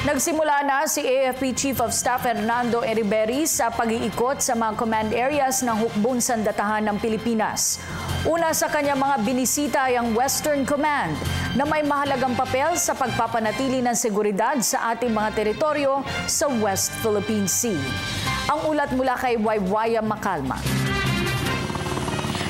Nagsimula na si AFP Chief of Staff Hernando Eriberi sa pag-iikot sa mga command areas ng hukbong sandatahan ng Pilipinas. Una sa kanyang mga binisita ay ang Western Command na may mahalagang papel sa pagpapanatili ng seguridad sa ating mga teritoryo sa West Philippine Sea. Ang ulat mula kay Waywaya Macalma.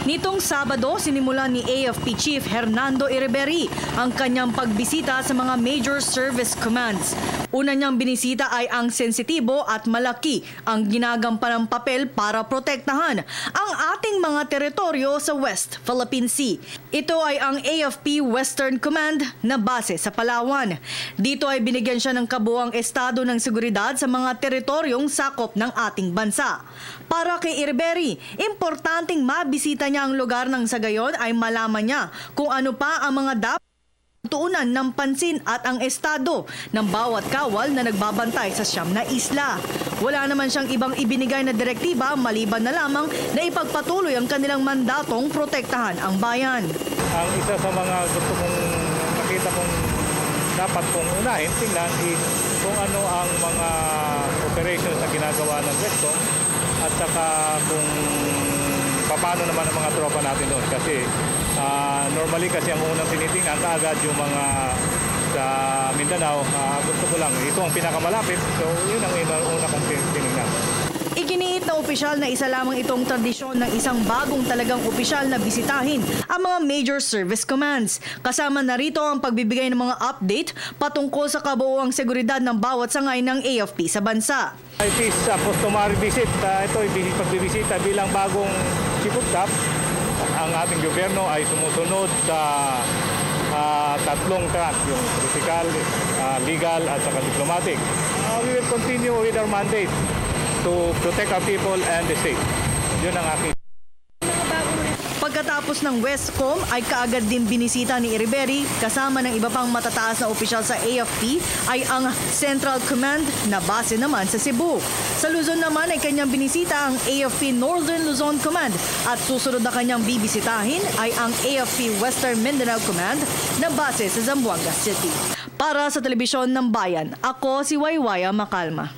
Nitong Sabado, sinimulan ni AFP Chief Hernando Eriberi ang kanyang pagbisita sa mga major service commands. Una niyang binisita ay ang sensitibo at malaki ang ginagampanang papel para protektahan ang ating mga teritoryo sa West Philippine Sea. Ito ay ang AFP Western Command na base sa Palawan. Dito ay binigyan siya ng kabuuang estado ng seguridad sa mga teritoryong sakop ng ating bansa. Para kay Eriberi, importanteng mabisita niya ang lugar ng sa gayon ay malaman niya kung ano pa ang mga dapat tuunan ng pansin at ang estado ng bawat kawal na nagbabantay sa siyam na isla. Wala naman siyang ibang ibinigay na direktiba maliban na lamang na ipagpatuloy ang kanilang mandatong protektahan ang bayan. Ang isa sa mga gusto kong makita kong dapat kong unahin, tingnan is kung ano ang mga operations na ginagawa ng Westcom at saka kung paano naman ang mga tropa natin doon. Kasi normally kasi ang unang tinitingnan kaagad yung mga sa Mindanao. Gusto ko lang, ito ang pinakamalapit. So yun ang una kong tinignan. Iginiit na opisyal na isa lamang itong tradisyon ng isang bagong talagang opisyal na bisitahin ang mga major service commands. Kasama na rito ang pagbibigay ng mga update patungkol sa kabuuang seguridad ng bawat sangay ng AFP sa bansa. It is a customary visit. Ito ay pagbibisita bilang bagong chief of staff. Ang ating gobyerno ay sumusunod sa tatlong track, yung political, legal at saka diplomatic. We will continue with our mandate to protect our people and the state. Yun ang aking. Pagkatapos ng Westcom ay kaagad din binisita ni Eriberi kasama ng iba pang matataas na opisyal sa AFP ay ang Central Command na base naman sa Cebu. Sa Luzon naman ay kanyang binisita ang AFP Northern Luzon Command at susunod na kanyang bibisitahin ay ang AFP Western Mindanao Command na base sa Zamboanga City. Para sa Telebisyon ng Bayan, ako si Waywaya Macalma.